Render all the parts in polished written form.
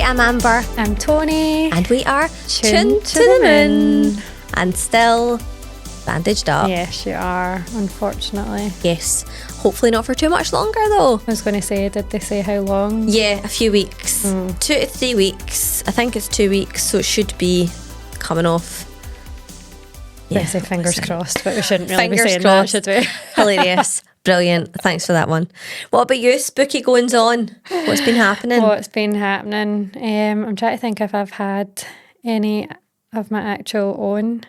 I'm Amber. I'm Tony. And we are Tune to the Moon. And still bandaged up. Yes, you are, unfortunately. Yes. Hopefully not for too much longer though. I was going to say, did they say how long? Yeah, a few weeks. 2 to 3 weeks. I think it's 2 weeks, so it should be coming off. Yeah, I say fingers crossed, but we shouldn't really be Fingers saying crossed. that, should we? Hilarious. Brilliant. Thanks for that one. What about you? Spooky goings on. What's been happening? What's been happening? I'm trying to think if I've had any of my actual own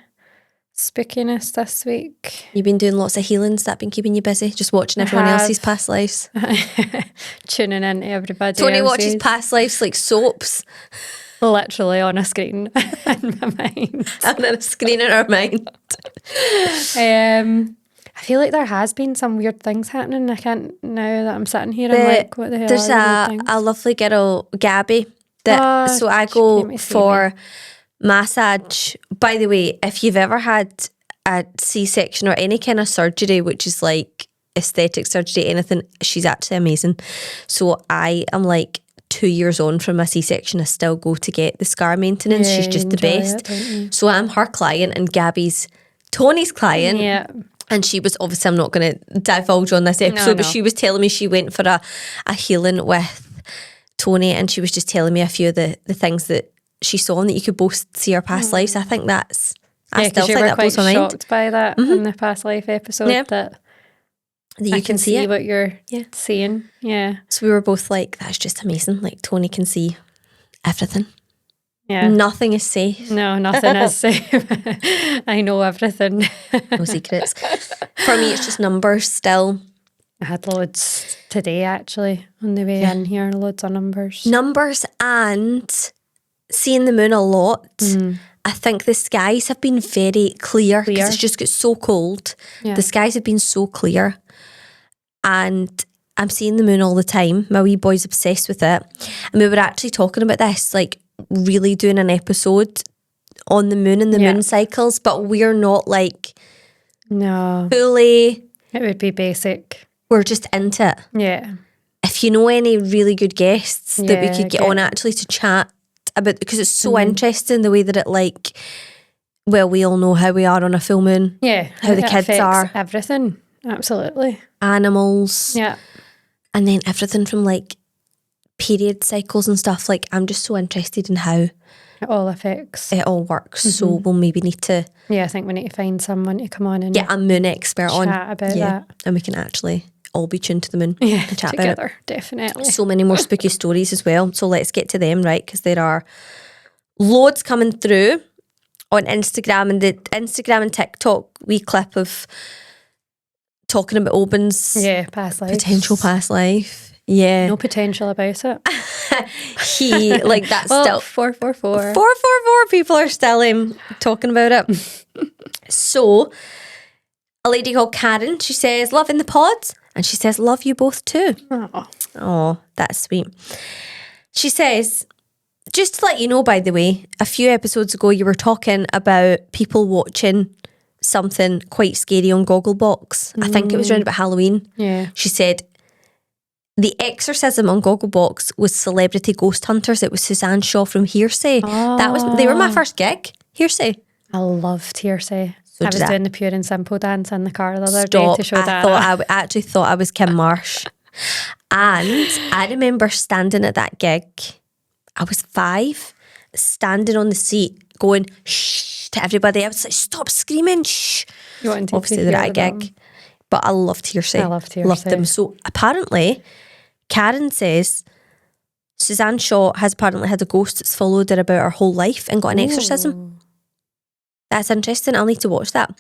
spookiness this week. You've been doing lots of healings. That been keeping you busy? Just watching everyone else's past lives? Tuning into everybody Tony else's. watches past lives like soaps. Literally on a screen in my mind. And on a screen in our mind. I feel like there has been some weird things happening. I can't, now that I'm sitting here, I'm like, what the hell There's are the weird a lovely girl, Gabby, that so I she go came to see for massage. By the way, if you've ever had a C-section or any kind of surgery, which is like aesthetic surgery, anything, she's actually amazing. So I am like 2 years on from a C-section. I still go to get the scar maintenance. Yeah, She's just the enjoy best. it, don't you? So I'm her client and Gabby's Tony's client. Yeah. And she was, obviously I'm not going to divulge on this episode, but no. she was telling me she went for a healing with Tony, and she was just telling me a few of the things that she saw and that you could both see her past lives. I think I Yeah, still because you think were that quite blows my mind. shocked by that in the past life episode, Yeah. that That you I can see it. what you're seeing. Yeah. So we were both like, that's just amazing. Like Tony can see everything. Yeah. Nothing is safe. No, nothing is safe. I know everything. No secrets. For me, it's just numbers still. I had loads today, actually, on the way in here, loads of numbers. Numbers and seeing the moon a lot. I think the skies have been very clear because it's just got so cold. Yeah. The skies have been so clear. And I'm seeing the moon all the time. My wee boy's obsessed with it. And we were actually talking about this, like really doing an episode on the moon and the moon cycles, but we're not like No, fully, it would be basic. we're just into it. Yeah. If you know any really good guests that we Yeah, could get on actually to chat about, because it's so interesting the way that it like, well, we all know how we are on a full moon. Yeah. How the it kids affects are. Everything. Absolutely. Animals. Yeah. And then everything from like period cycles and stuff. Like I'm just so interested in how It all affects. it all works. So we'll maybe need to Yeah, I think we need to find someone to come on and get a moon expert on. chat about that. And we can actually all be tuned to the moon Yeah, and chat about it. together, definitely. So many more spooky stories as well. So let's get to them, right? Because there are loads coming through on Instagram, and the Instagram and TikTok wee clip of talking about Oban's Past life. potential past life. Yeah. No potential about it. He, like, that's Well, still 444. 444 people are still talking about it. So, a lady called Karen, she says, loving the pods. And she says, love you both too. Oh. Oh, that's sweet. She says, just to let you know, by the way, a few episodes ago you were talking about people watching something quite scary on Gogglebox. I think it was around about Halloween. Yeah. She said, the exorcism on Gogglebox was Celebrity Ghost Hunters. It was Suzanne Shaw from Hearsay. They were my first gig. Hearsay. I loved Hearsay. So I was did I. doing the Pure and Simple dance in the car the other day to show that. I actually thought I was Kim Marsh. And I remember standing at that gig. I was 5, standing on the seat going shh to everybody. I was like, stop screaming, shh. You wanted to Obviously hear they're at a them. gig. But I loved Hearsay. I loved Loved Hearsay. them. So apparently, Karen says Suzanne Shaw has apparently had a ghost that's followed her about her whole life and got an exorcism. That's interesting. I'll need to watch that.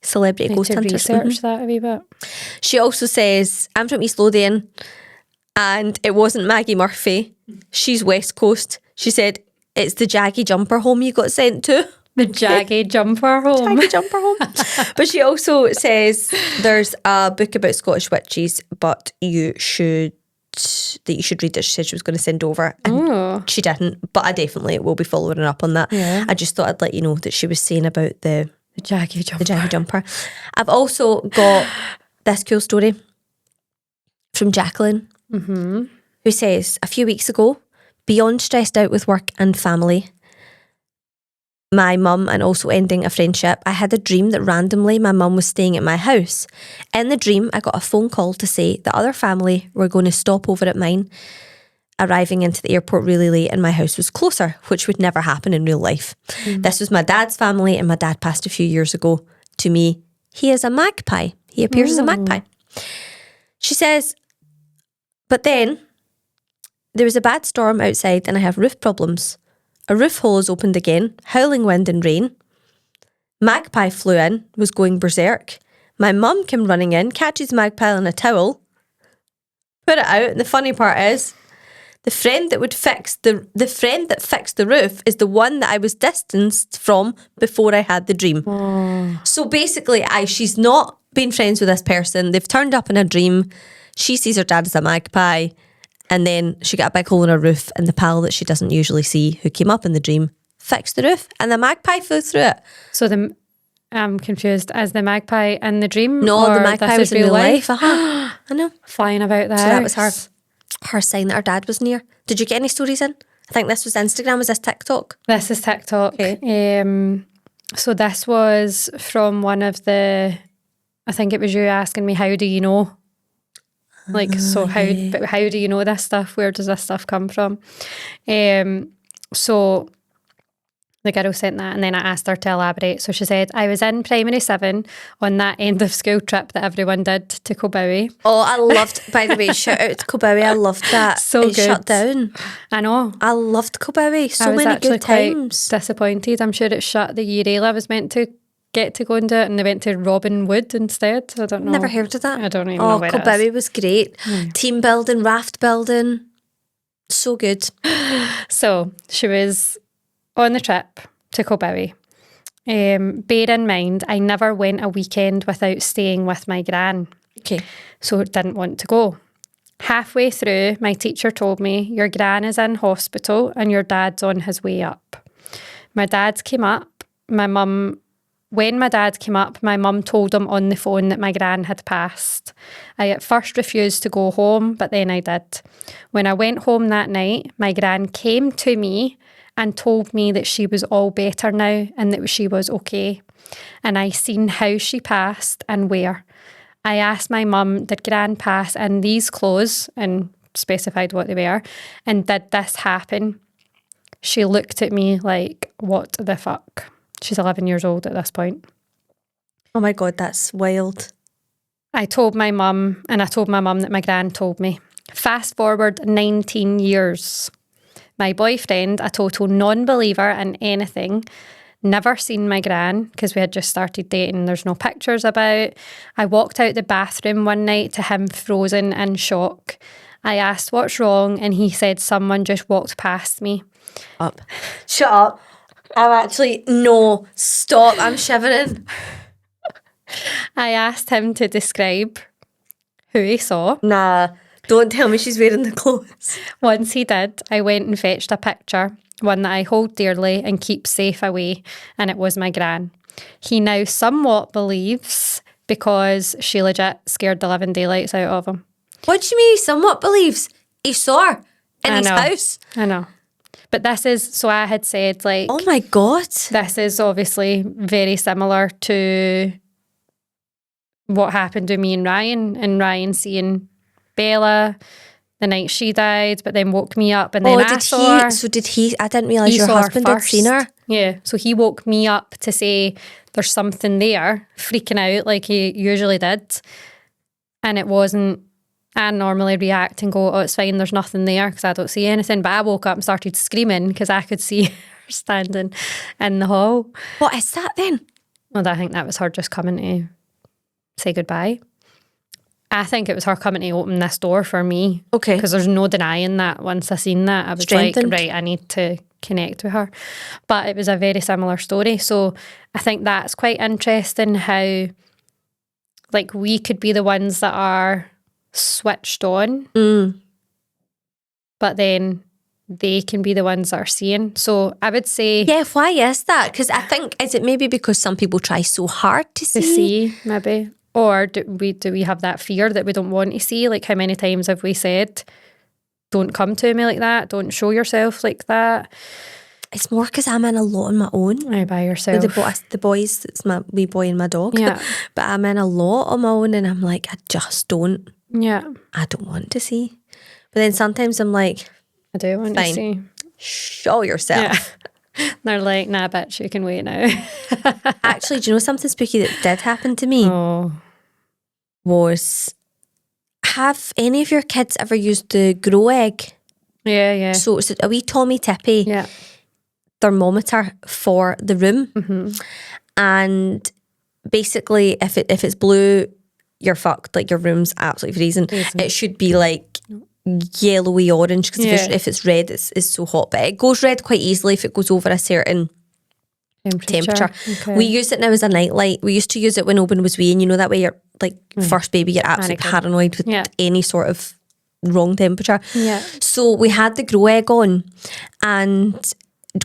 Celebrity Need Ghost to Hunters. research that a wee bit. She also says, I'm from East Lothian and it wasn't Maggie Murphy. She's West Coast. She said, it's the Jaggy Jumper home you got sent to. The Jaggy Jumper Home. Jaggy Jumper home. But she also says there's a book about Scottish witches, but you should read it. She said she was going to send over and she didn't, but I definitely will be following her up on that. Yeah. I just thought I'd let you know that she was saying about the Jaggy Jumper. Jaggy Jumper. I've also got this cool story from Jacqueline, who says, a few weeks ago, beyond stressed out with work and family, my mum, and also ending a friendship, I had a dream that randomly my mum was staying at my house. In the dream, I got a phone call to say the other family were going to stop over at mine, arriving into the airport really late, and my house was closer, which would never happen in real life. This was my dad's family, and my dad passed a few years ago. To me, he is a magpie. He appears as a magpie. She says, but then there was a bad storm outside and I have roof problems. A roof hole is opened again, howling wind and rain. Magpie flew in, was going berserk. My mum came running in, catches Magpie in a towel, put it out, and the funny part is, the friend that fixed the roof is the one that I was distanced from before I had the dream. So basically, she's not been friends with this person. They've turned up in a dream. She sees her dad as a magpie. And then she got a big hole in her roof, and the pal that she doesn't usually see, who came up in the dream, fixed the roof, and the magpie flew through it. So I'm confused. As the magpie in the dream? No, the magpie was in real life. I know. Flying about that. So that was her sign that her dad was near. Did you get any stories in? I think this was Instagram. Was this TikTok? This is TikTok. Okay. So this was from one of I think it was you asking me, how do you know? How do you know this stuff? Where does this stuff come from? So the girl sent that, and then I asked her to elaborate. So she said, I was in primary 7 on that end of school trip that everyone did to Kobawe. Oh, I loved, by the way, shout out to Kobawe. I loved that. So it good. shut down. I know. I loved Kobawe. So many good times. Disappointed. I'm sure it shut the year Ayla was meant to get to go and do it, and they went to Robin Wood instead. I don't know. Never heard of that. I don't even know where Kobawe was great. Team building, raft building. So good. So she was on the trip to Kobawe. Bear in mind, I never went a weekend without staying with my gran. Okay. So didn't want to go. Halfway through, my teacher told me, your gran is in hospital and your dad's on his way up. My dad came up. When my dad came up, my mum told him on the phone that my gran had passed. I at first refused to go home, but then I did. When I went home that night, my gran came to me and told me that she was all better now and that she was okay. And I seen how she passed and where. I asked my mum, did gran pass in these clothes, and specified what they were, and did this happen? She looked at me like, what the fuck? She's 11 years old at this point. Oh my God, that's wild. I told my mum, and I told my mum that my gran told me. Fast forward 19 years. My boyfriend, a total non-believer in anything, never seen my gran because we had just started dating. There's no pictures about. I walked out the bathroom one night to him frozen in shock. I asked what's wrong, and he said someone just walked past me. Shut up. No, stop, I'm shivering. I asked him to describe who he saw. Nah, don't tell me she's wearing the clothes. Once he did, I went and fetched a picture, one that I hold dearly and keep safe away, and it was my gran. He now somewhat believes because she legit scared the living daylights out of him. What do you mean he somewhat believes? He saw her in his house. I know. But this is, so I had said, like... Oh my God. This is obviously very similar to what happened to me and Ryan seeing Bella the night she died, but then woke me up, and then I saw her. So did he... I didn't realise your husband had seen her. Yeah, so he woke me up to say there's something there, freaking out like he usually did. And it wasn't... I normally react and go, oh, it's fine, there's nothing there because I don't see anything. But I woke up and started screaming because I could see her standing in the hall. What is that then? Well, I think that was her just coming to say goodbye. I think it was her coming to open this door for me. Okay. Because there's no denying that once I seen that, I was like, right, I need to connect with her. But it was a very similar story. So I think that's quite interesting how, like, we could be the ones that are switched on, but then they can be the ones that are seeing. So I would say, yeah, why is that? Because I think, is it maybe because some people try so hard to see maybe, or do we have that fear that we don't want to see? Like, how many times have we said don't come to me like that. Don't show yourself like that. It's more because I'm in a lot on my own. Aye, by yourself. The boys, it's my wee boy and my dog. Yeah. But I'm in a lot on my own, and I'm like, I don't want to see. But then sometimes I'm like, I do want fine, to see. show yourself. Yeah. They're like, nah, bitch, you can wait now. Actually, do you know something spooky that did happen to me? Oh. Was, have any of your kids ever used the Grow Egg? Yeah. So it's a wee Tommy Tippy Yeah. thermometer for the room. Mm-hmm. And basically, if it's blue, you're fucked. Like, your room's absolutely freezing. It should be like yellowy orange, because if it's red, it's so hot. But it goes red quite easily if it goes over a certain temperature. Okay. We use it now as a nightlight. We used to use it when Oban was wee, and you know that way you're like first baby, you're absolutely paranoid with any sort of wrong temperature. Yeah. So we had the Grow Egg on, and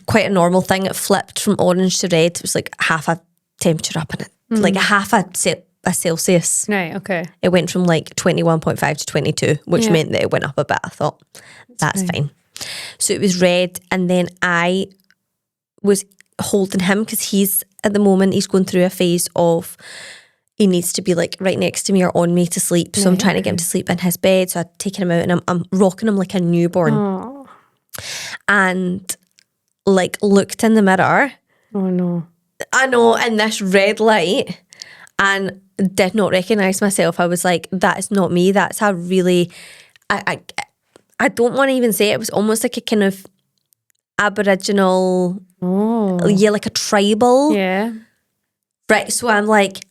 quite a normal thing. It flipped from orange to red. It was like half a temperature up in it, like a half a Celsius. Right, okay. It went from like 21.5 to 22, which meant that it went up a bit. I thought, that's fine. So it was red, and then I was holding him because he's, at the moment, he's going through a phase of, he needs to be like right next to me or on me to sleep. So I'm trying to get him to sleep in his bed. So I'd taken him out, and I'm rocking him like a newborn. Oh. And like looked in the mirror. Oh no. I know, in this red light, and did not recognise myself. I was like, that is not me. That's a really, I don't want to even say it. It was almost like a kind of Aboriginal, like a tribal. Yeah. Right, so I'm like,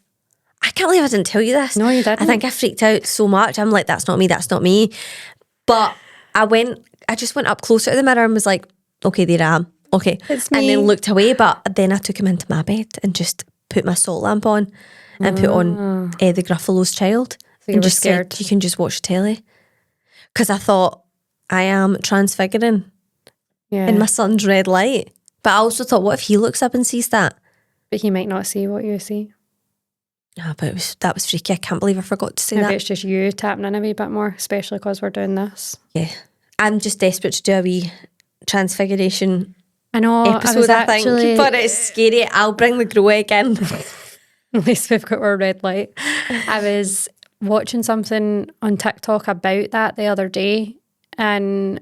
I can't believe I didn't tell you this. No, you didn't. I think I freaked out so much. I'm like, that's not me. But I just went up closer to the mirror and was like, okay, there I am. Okay. It's me. And then looked away, but then I took him into my bed and just put my salt lamp on and put on the Gruffalo's Child. So you and were just scared. said, you can just watch telly. Because I thought, I am transfiguring in my son's red light. But I also thought, what if he looks up and sees that? But he might not see what you see. But that was freaky. I can't believe I forgot to say Maybe that. it's just you tapping in a wee bit more, especially because we're doing this. Yeah. I'm just desperate to do a wee transfiguration I know, episode, I think. But it's scary. I'll bring the Grow Egg in. At least we've got our red light. I was watching something on TikTok about that the other day, and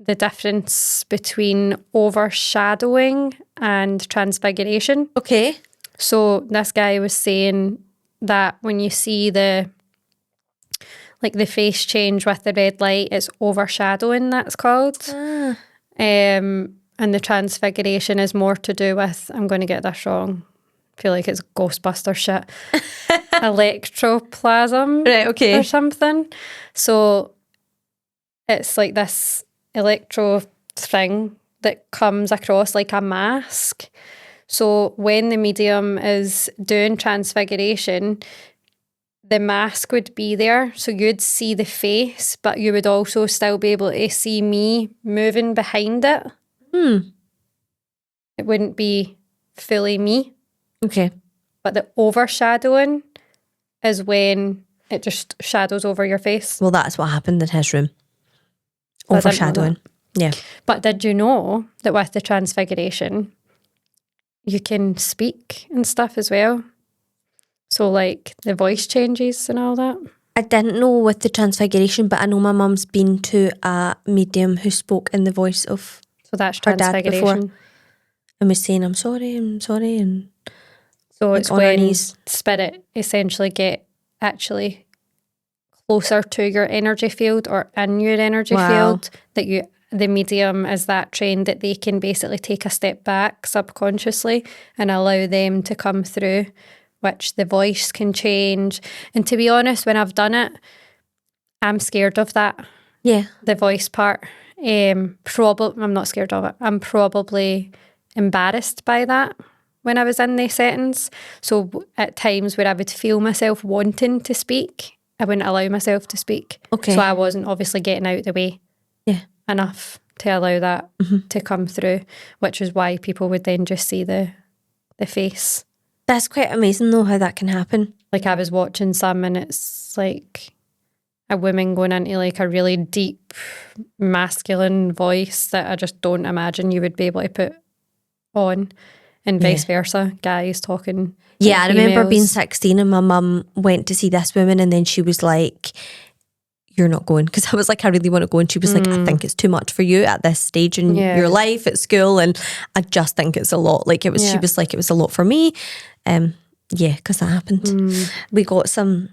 the difference between overshadowing and transfiguration. Okay. So this guy was saying that when you see the face change with the red light, it's overshadowing, that's called. And the transfiguration is more to do with, I'm going to get this wrong, I feel like it's Ghostbuster shit, electroplasm, Right, okay. or something. So it's like this electro thing that comes across like a mask. So when the medium is doing transfiguration, the mask would be there, so you'd see the face, but you would also still be able to see me moving behind it. It wouldn't be fully me. Okay. But the overshadowing is when it just shadows over your face. Well, that's what happened in his room. I didn't know Overshadowing. Yeah. But did you know that with the transfiguration, you can speak and stuff as well? So like the voice changes and all that? I didn't know with the transfiguration, but I know my mum's been to a medium who spoke in the voice of So that's her dad transfiguration. before and was saying, I'm sorry. And So like it's on her when knees. spirit essentially get actually closer to your energy field or in your energy Wow. field, that the medium is that trained that they can basically take a step back subconsciously and allow them to come through, which the voice can change. And to be honest, when I've done it, I'm scared of that. Yeah. The voice part. I'm not scared of it. I'm probably embarrassed by that when I was in the settings. So at times where I would feel myself wanting to speak, I wouldn't allow myself to speak. Okay. So I wasn't obviously getting out of the way enough to allow that to come through, which is why people would then just see the face. That's quite amazing though, how that can happen. Like I was watching some and it's like, a woman going into like a really deep masculine voice that I just don't imagine you would be able to put on, and vice versa, guys talking. Yeah, I remember being females. 16 and my mum went to see this woman and then she was like, you're not going. Because I was like, I really want to go. And she was like, I think it's too much for you at this stage in your life at school. And I just think it's a lot. Like it was, she was like, it was a lot for me. Yeah, because that happened. We got some,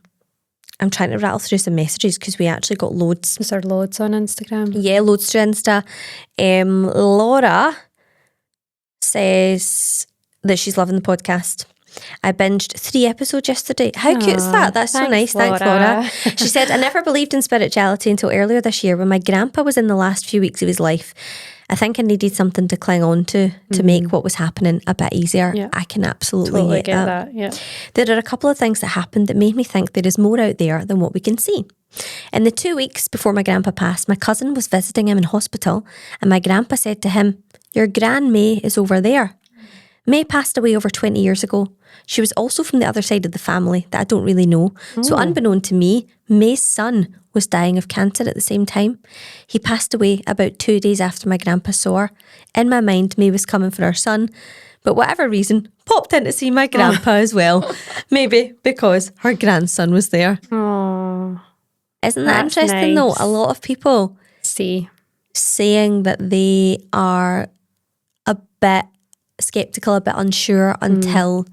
I'm trying to rattle through some messages because we actually got loads. Is there loads on Instagram? Yeah, loads through Insta. Laura says that she's loving the podcast. I binged 3 episodes yesterday. How cute is that? That's so nice. Thanks, Laura. She said, I never believed in spirituality until earlier this year when my grandpa was in the last few weeks of his life. I think I needed something to cling on to make what was happening a bit easier. Yeah. I can absolutely totally get that. Yeah. There are a couple of things that happened that made me think there is more out there than what we can see. In the 2 weeks before my grandpa passed, my cousin was visiting him in hospital and my grandpa said to him, your Gran May is over there. May passed away over 20 years ago. She was also from the other side of the family that I don't really know. So unbeknown to me, May's son was dying of cancer at the same time. He passed away about 2 days after my grandpa saw her. In my mind, May was coming for her son, but whatever reason, popped in to see my grandpa as well. Maybe because her grandson was there. Oh, isn't that interesting though? A lot of people saying that they are a bit skeptical, a bit unsure until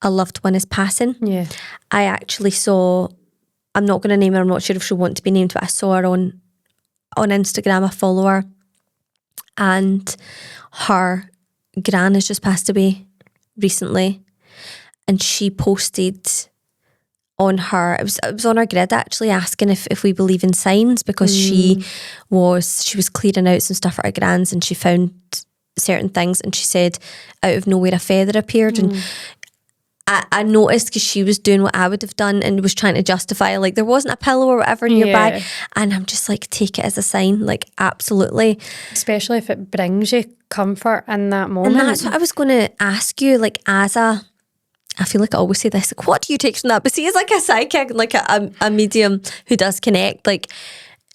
a loved one is passing. Yeah. I actually saw, I'm not going to name her, I'm not sure if she'll want to be named, but I saw her on Instagram, I follow her, and her gran has just passed away recently, and she posted on her, it was on her grid actually, asking if we believe in signs, because she was clearing out some stuff for her grans and she found certain things, and she said out of nowhere a feather appeared, and I noticed because she was doing what I would have done and was trying to justify, like there wasn't a pillow or whatever nearby, and I'm just like, take it as a sign, like absolutely, especially if it brings you comfort in that moment. And that's what I was going to ask you, like I feel like I always say this, like what do you take from that? But see, as like a psychic, like a medium who does connect, like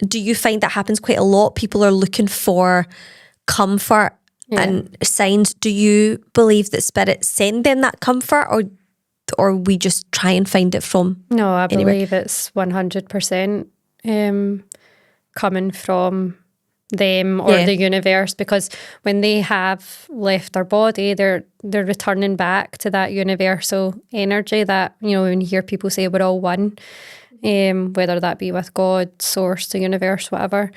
do you find that happens quite a lot? People are looking for comfort and signs. Do you believe that spirits send them that comfort, or we just try and find it from No, I anywhere? believe it's 100% coming from them or the universe, because when they have left their body, they're returning back to that universal energy that, you know, when you hear people say we're all one, whether that be with God, source, the universe, whatever.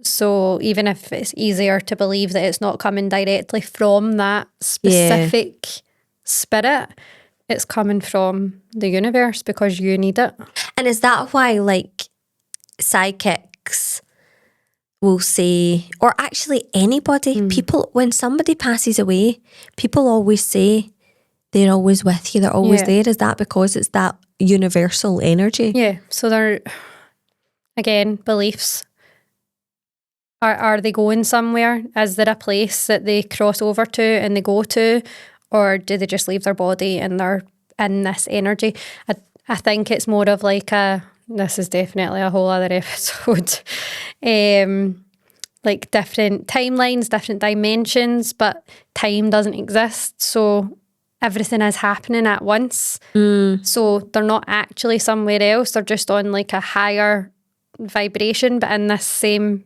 So even if it's easier to believe that it's not coming directly from that specific spirit, it's coming from the universe because you need it. And is that why, like, psychics will say, or actually anybody, people, when somebody passes away, people always say they're always with you, they're always there. Is that because it's that universal energy? Yeah. So they're, again, beliefs. Are they going somewhere? Is there a place that they cross over to and they go to? Or do they just leave their body and they're in this energy? I think it's more of like this is definitely a whole other episode, like different timelines, different dimensions, but time doesn't exist. So everything is happening at once. So they're not actually somewhere else. They're just on like a higher vibration, but in this same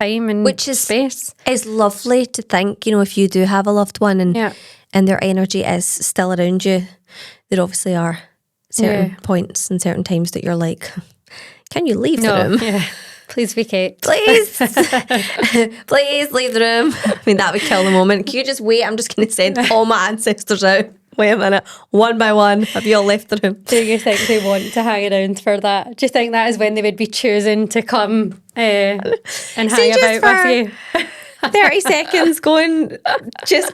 time and which is space. Is lovely to think, you know, if you do have a loved one and their energy is still around you, there obviously are certain points and certain times that you're like, can you leave the room? Yeah. Please vacate. Please. Please leave the room. I mean, that would kill the moment. Can you just wait? I'm just going to send all my ancestors out. Wait a minute. One by one, have you all left the room? Do you think they want to hang around for that? Do you think that is when they would be choosing to come and hang about with you? 30 seconds, go and check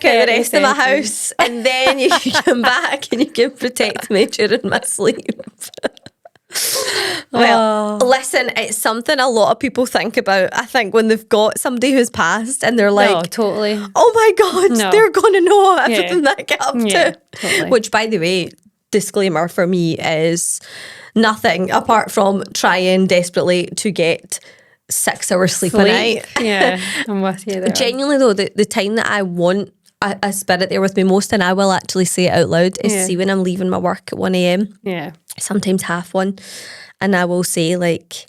out the rest of my house, and then you can come back and you can protect me during my sleep. Well, listen, it's something a lot of people think about, I think, when they've got somebody who's passed and they're like, totally. Oh my God, they're going to know everything that I get up to. Totally. Which, by the way, disclaimer for me is nothing apart from trying desperately to get 6 hours sleep a night. Yeah, I'm with you there. Genuinely though, the time that I want a spirit there with me most, and I will actually say it out loud, is see when I'm leaving my work at 1 a.m. Yeah. Sometimes 1:30, and I will say like,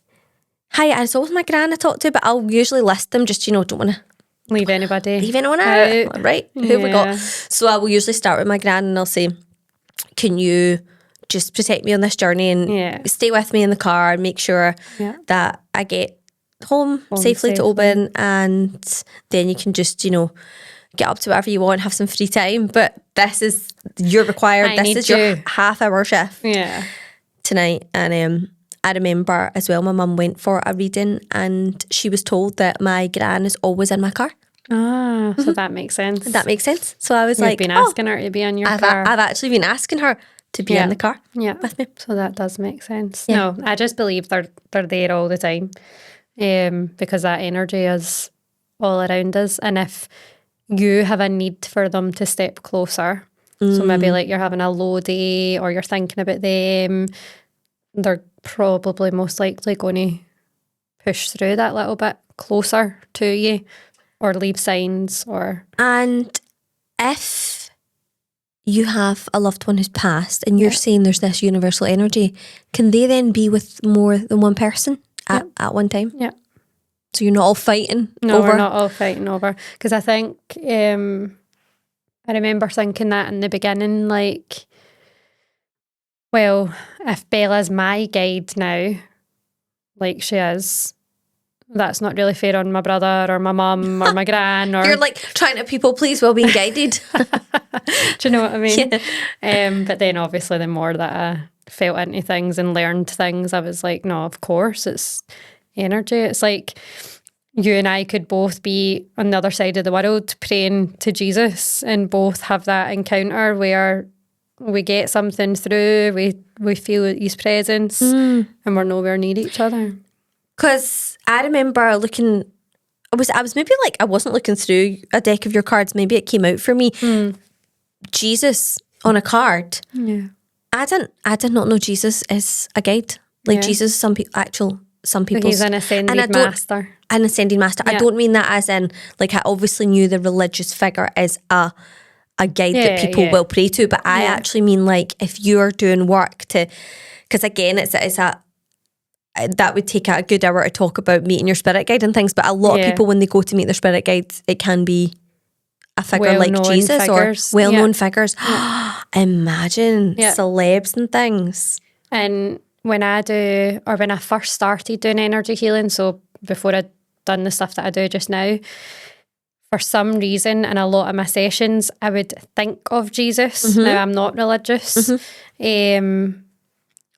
hi, it's always my gran I talk to, but I'll usually list them just, don't want to Leave anybody. leave anyone out. Right, who have we got? So I will usually start with my gran and I'll say, can you just protect me on this journey and stay with me in the car and make sure that I get home safely to Oban, and then you can just, get up to whatever you want, have some free time. But you're required. This is your half-hour shift tonight. And I remember as well, my mum went for a reading and she was told that my gran is always in my car. Ah, so that makes sense. That makes sense. So I was You've been asking her to be in your car. I've actually been asking her to be in the car with me. So that does make sense. Yeah. No, I just believe they're there all the time, because that energy is all around us. And if you have a need for them to step closer, so maybe like you're having a low day or you're thinking about them, they're probably most likely going to push through that little bit closer to you or leave signs. And if you have a loved one who's passed and you're saying there's this universal energy, can they then be with more than one person at one time? Yeah. So you're not all fighting No, over? we're not all fighting over. Because I think, I remember thinking that in the beginning, like, well, if Bella's my guide now, like she is, that's not really fair on my brother or my mum or my gran. Or You're like trying to people please while being guided. Do you know what I mean? Yeah. But then obviously the more that I felt into things and learned things, I was like, no, of course, it's energy. It's like you and I could both be on the other side of the world praying to Jesus and both have that encounter where we get something through, we feel his presence and we're nowhere near each other. Because I remember looking, I was maybe like, I wasn't looking through a deck of your cards, maybe it came out for me. Jesus on a card. Yeah. I did not know Jesus is a guide. Like Jesus, some people. He's an ascended master. An ascended master. Yeah. I don't mean that as in, like, I obviously knew the religious figure is a guide that people will pray to, but I actually mean like if you're doing work to, because again, it's a that would take a good hour to talk about meeting your spirit guide and things, but a lot of people when they go to meet their spirit guide, it can be a figure like Jesus figures. Or well-known figures. Imagine celebs and things. And when I first started doing energy healing, so before I'd done the stuff that I do just now, for some reason in a lot of my sessions, I would think of Jesus. Now, I'm not religious.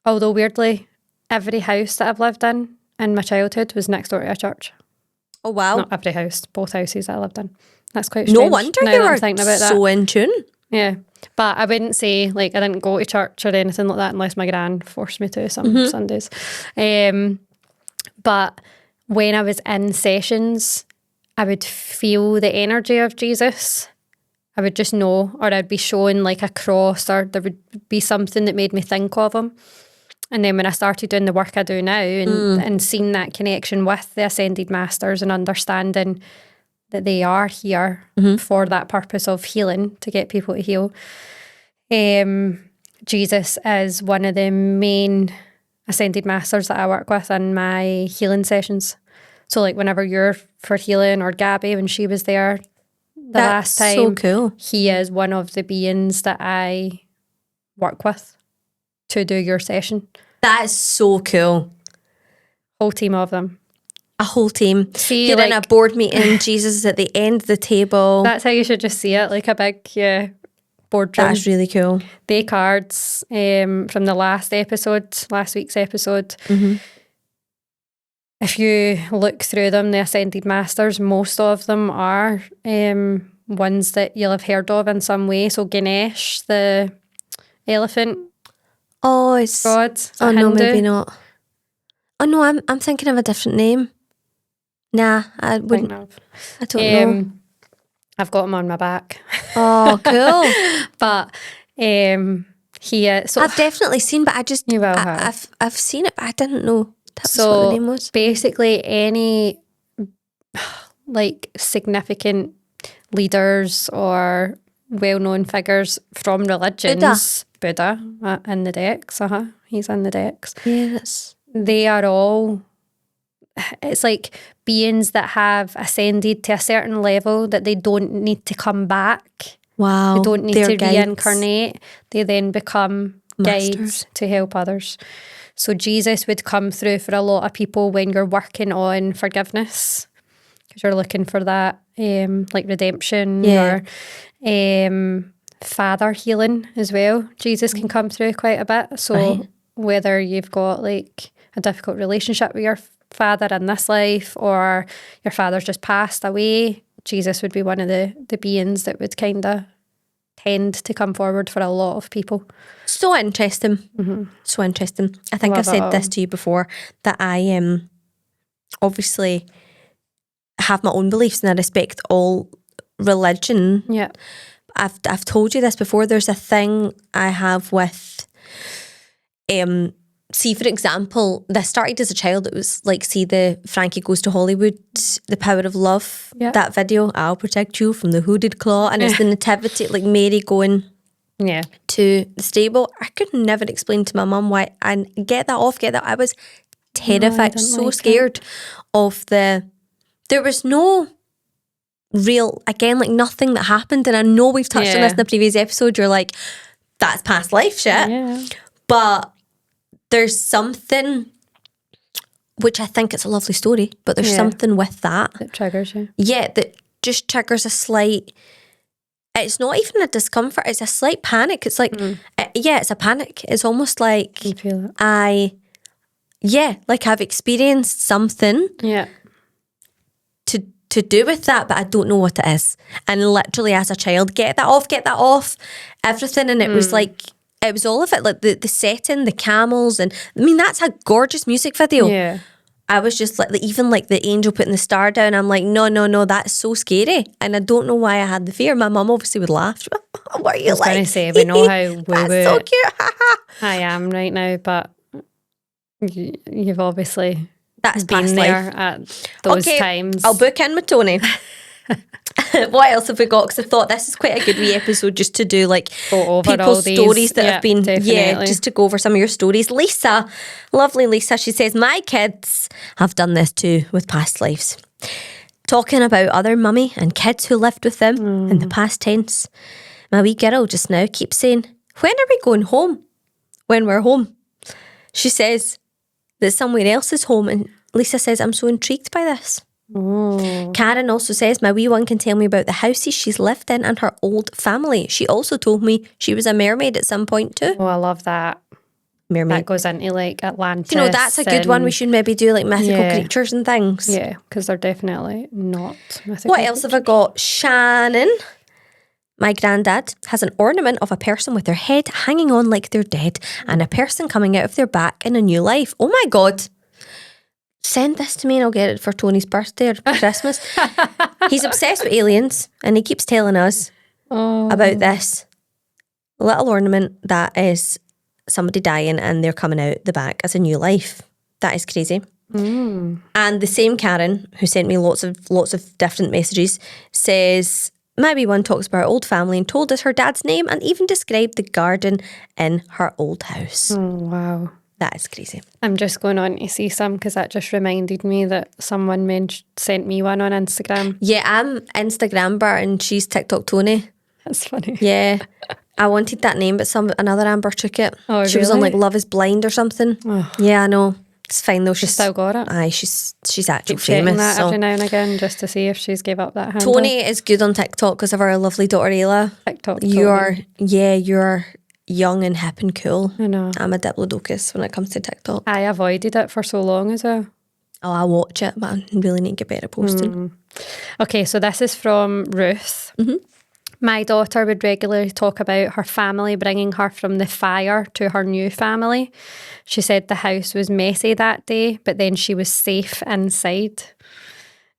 Although weirdly, every house that I've lived in my childhood was next door to a church. Oh, wow. Not every house, both houses I lived in. That's quite strange. No wonder you were so in tune. Yeah. But I wouldn't say, like, I didn't go to church or anything like that unless my gran forced me to some Sundays. But when I was in sessions, I would feel the energy of Jesus. I would just know, or I'd be shown like a cross, or there would be something that made me think of him. And then when I started doing the work I do now and seeing that connection with the Ascended Masters and understanding that they are here for that purpose of healing, to get people to heal, Jesus is one of the main Ascended Masters that I work with in my healing sessions. So like whenever you're for healing, or Gabby when she was there last time, so cool. He is one of the beings that I work with to do your session. That is so cool. Whole team of them. A whole team. See, you're like, in a board meeting, Jesus is at the end of the table. That's how you should just see it, like a big boardroom. That's really cool. They cards from the last week's episode. If you look through them, the Ascended Masters, most of them are ones that you'll have heard of in some way. So Ganesh, the elephant. Oh, it's God. Oh no, maybe not. Oh no, I'm thinking of a different name. Nah, I wouldn't. I don't know. I've got him on my back. Oh, cool. But So I've definitely seen, but I just You will have. I've seen it, but I didn't know that was what the name was. basically any like significant leaders or well-known figures from religions, Buddha in the decks, he's in the decks. Yes. They are all, it's like beings that have ascended to a certain level that they don't need to come back. Wow. They don't need they're to guides. reincarnate. They then become Masters. guides to help others. So Jesus would come through for a lot of people when you're working on forgiveness, because you're looking for that like redemption or father healing as well. Jesus can come through quite a bit. So whether you've got like a difficult relationship with your father in this life or your father's just passed away, Jesus would be one of the beings that would kind of tend to come forward for a lot of people. So interesting. So interesting. I think I've said this to you before, that I obviously have my own beliefs and I respect all religion. Yeah. I've told you this before. There's a thing I have with see, for example, this started as a child. It was like, see the Frankie Goes to Hollywood, The Power of Love, that video, I'll protect you from the hooded claw, and it's the nativity, like Mary going to the stable. I could never explain to my mum why, and get that. I was terrified, so scared of there was no real, again, like nothing that happened, and I know we've touched on this in the previous episode. You're like, that's past life shit, but there's something, which I think it's a lovely story, but there's something with that triggers you. Yeah, that just triggers a slight, it's not even a discomfort, it's a slight panic. It's like, it's a panic. It's almost like You feel it. like I've experienced something to do with that, but I don't know what it is. And literally as a child, get that off, everything. And it was like, it was all of it, like the setting, the camels, and I mean, that's a gorgeous music video. Yeah. I was just like, even like the angel putting the star down, I'm like, no, that's so scary. And I don't know why I had the fear. My mum obviously would laugh. What are you like? I was going to say, we know how that's so cute. I am right now, but you've obviously that's been there at those times. I'll book in with Tony. What else have we got? Because I thought this is quite a good wee episode just to do like people's stories that have been, just to go over some of your stories. Lisa, lovely Lisa, she says, my kids have done this too with past lives. Talking about other mummy and kids who lived with them in the past tense. My wee girl just now keeps saying, when are we going home? When we're home. She says that somewhere else is home, and Lisa says, I'm so intrigued by this. Karen also says, my wee one can tell me about the houses she's lived in and her old family. She also told me she was a mermaid at some point too. Oh, I love that. Mermaid. That goes into like Atlantis. You know, that's a good one. We should maybe do like mythical creatures and things. Yeah, because they're definitely not mythical. What else have I got? Shannon. My granddad has an ornament of a person with their head hanging on like they're dead and a person coming out of their back in a new life. Oh my God. Send this to me and I'll get it for Tony's birthday or Christmas. He's obsessed with aliens and he keeps telling us about this little ornament that is somebody dying and they're coming out the back as a new life. That is crazy. And the same Karen, who sent me lots of different messages, says, my wee one talks about her old family and told us her dad's name and even described the garden in her old house. Oh, wow. That is crazy. I'm just going on to see some because that just reminded me that someone sent me one on Instagram. Yeah, I'm Instagramber and she's TikTok Tony. That's funny. Yeah. I wanted that name, but another Amber took it. Oh, she was on like Love is Blind or something. Oh. Yeah, I know. It's fine though. She's still got it. Aye, she's actually Keep famous. That every now and again just to see if she's gave up that handle. Tony is good on TikTok because of our lovely daughter Ayla. TikTok. You're young and hip and cool. I know. I'm a diplodocus when it comes to TikTok. I avoided it for so long as well. Oh, I watch it, but I really need to get better at posting. Okay, so this is from Ruth. My daughter would regularly talk about her family bringing her from the fire to her new family. She said the house was messy that day, but then she was safe inside.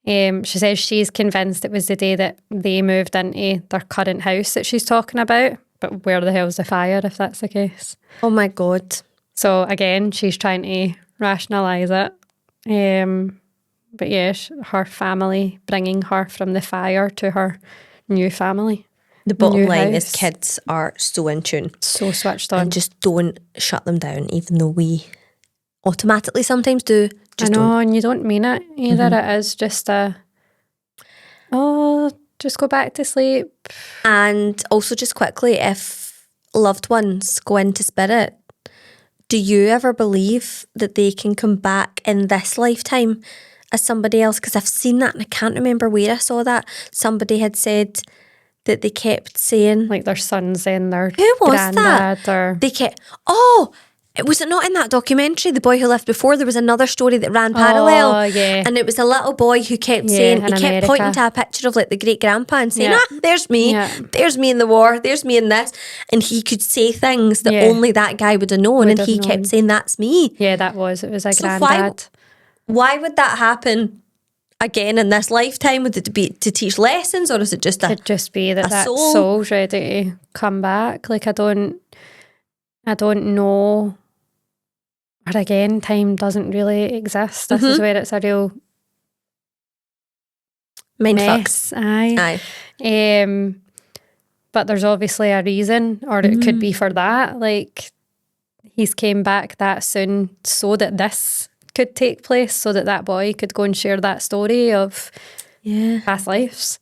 She says she's convinced it was the day that they moved into their current house that she's talking about, but where the hell's the fire if that's the case? Oh my God. So again, she's trying to rationalise it. But yeah, her family bringing her from the fire to her new family. The bottom New line is house. kids are so in tune. So switched on. And just don't shut them down, even though we automatically sometimes do. Just I know, don't. and you don't mean it either. It is just just go back to sleep. And also just quickly, if loved ones go into spirit, do you ever believe that they can come back in this lifetime as somebody else? Because I've seen that and I can't remember where I saw that. Somebody had said that they kept saying, Like their sons and their who was granddad that? or They kept, was it not in that documentary, The Boy Who Left Before? There was another story that ran parallel. Oh, yeah. And it was a little boy who kept Yeah, saying, in he kept America. pointing to a picture of like the great grandpa and saying, Yeah. there's me. Yeah. There's me in the war. There's me in this. And he could say things that Yeah. only that guy would have known. Would and he have known. kept saying, that's me. Yeah, it was a So granddad. Why would that happen again in this lifetime? Would it be to teach lessons, or is it just a... Could just be that a soul? soul's ready to come back. Like I don't know. But again, time doesn't really exist. This is where it's a real mindfuck? mess. Aye. Aye. But there's obviously a reason, or it could be for that. Like he's came back that soon so that this could take place, so that boy could go and share that story of Yeah. past lives,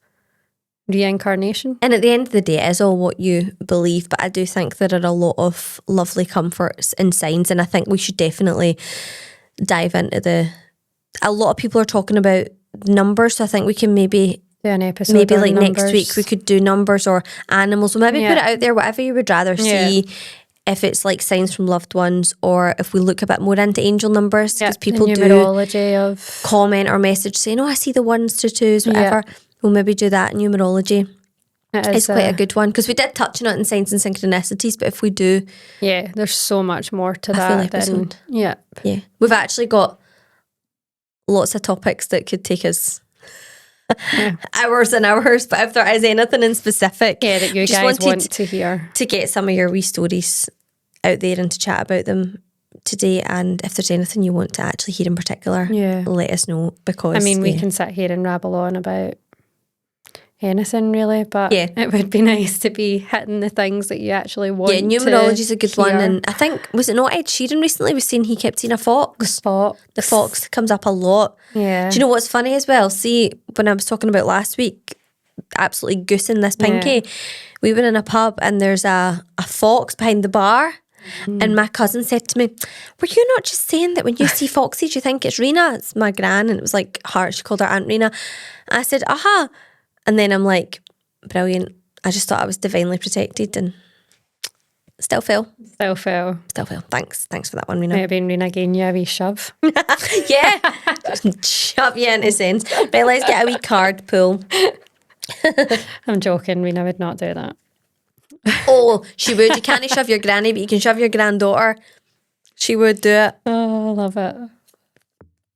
reincarnation. And at the end of the day, it is all what you believe. But I do think there are a lot of lovely comforts and signs. And I think we should definitely dive into a lot of people are talking about numbers. So I think we can maybe Do an episode like on next numbers. week we could do numbers or animals. We'll maybe Yeah. put it out there, whatever you would rather see. If it's like signs from loved ones, or if we look a bit more into angel numbers, because people the do numerology of comment or message saying, I see the 1s to 2s, whatever. We'll maybe do that. Numerology is quite a good one, because we did touch on it in signs and synchronicities, but if we do, Yeah, there's so much more to full that. episode. Yeah. We've actually got lots of topics that could take us hours and hours, but if there is anything in specific, Yeah, that you just guys wanted want to hear. to get some of your wee stories out there and to chat about them today. And if there's anything you want to actually hear in particular, Yeah. let us know, because I mean, we can sit here and rabble on about anything really, but it would be nice to be hitting the things that you actually want. numerology's a good one. hear. And I think, was it not Ed Sheeran recently was saying he kept seeing a fox? The fox comes up a lot. Yeah. Do you know what's funny as well? See, when I was talking about last week, absolutely goosing this pinky, we were in a pub and there's a fox behind the bar. And my cousin said to me, were you not just saying that when you see foxes you think it's Rena? It's my gran, and it was like her, she called her Aunt Rena. I said, and then I'm like, brilliant. I just thought I was divinely protected, and still fell. Thanks for that one, Rena. Maybe Rena gave you a wee shove. Yeah, shove you into sense. Right, let's get a wee card pull. I'm joking, Rena would not do that. Oh, she would. You can't shove your granny, but you can shove your granddaughter. She would do it. Oh, I love it.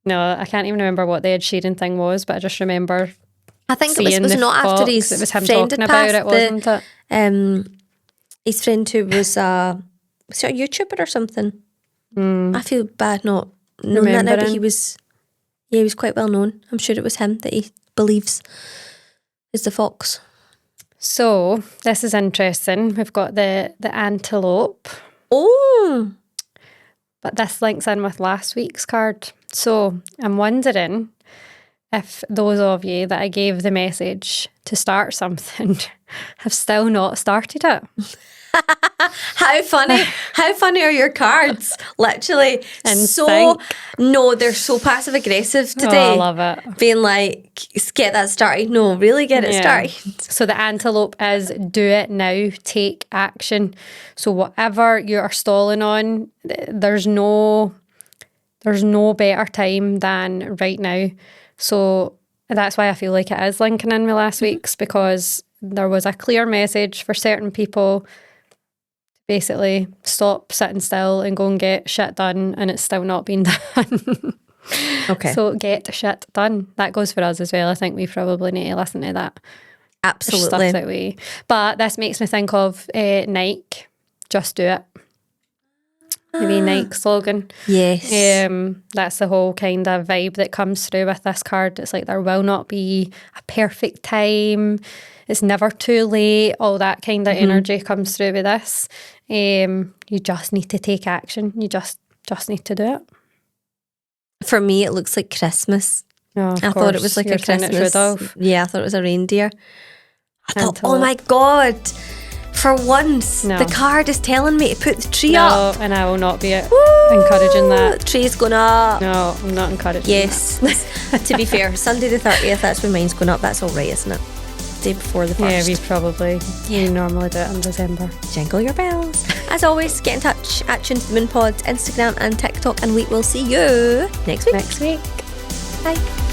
No, I can't even remember what the Ed Sheeran thing was, but I just remember I think it seeing was the not after fox. his It was him friend talking had about passed it, wasn't it? His friend who was he a YouTuber or something? I feel bad not knowing that now, but Remembering. he was quite well known. I'm sure it was him that he believes is the fox. So this is interesting. We've got the antelope, Oh, but this links in with last week's card. So I'm wondering if those of you that I gave the message to start something have still not started it. how funny are your cards? Literally, In so sync. no, they're so passive aggressive Oh, today. I love it. Being like, get that started. No, really get it Yeah. started. So the antelope is do it now, take action. So whatever you are stalling on, there's no better time than right now. So that's why I feel like it is linking in with last week's, because there was a clear message for certain people to basically stop sitting still and go and get shit done, and it's still not been done. Okay. So get shit done. That goes for us as well. I think we probably need to listen to that Absolutely. Stuff that way. But this makes me think of Nike. Just do it. Maybe Nike slogan. Yes. That's the whole kind of vibe that comes through with this card. It's like there will not be a perfect time. It's never too late. All that kind of energy comes through with this. You just need to take action. You just need to do it. For me, it looks like Christmas. Oh, I thought it was like You're a saying it's Christmas. Rudolph. Yeah, I thought it was a reindeer. I thought, oh Antelope. my God, for once, No. the card is telling me to put the tree up. No, and I will not be Woo! encouraging that. The tree's going up. No, I'm not encouraging Yes. To be fair, Sunday the 30th, that's when mine's going up. That's all right, isn't it? Day before the 1st. We normally do it in December. Jingle your bells. As always, get in touch at Tune to the Moon Pod, Instagram and TikTok, and we will see you next week. Next week. Bye.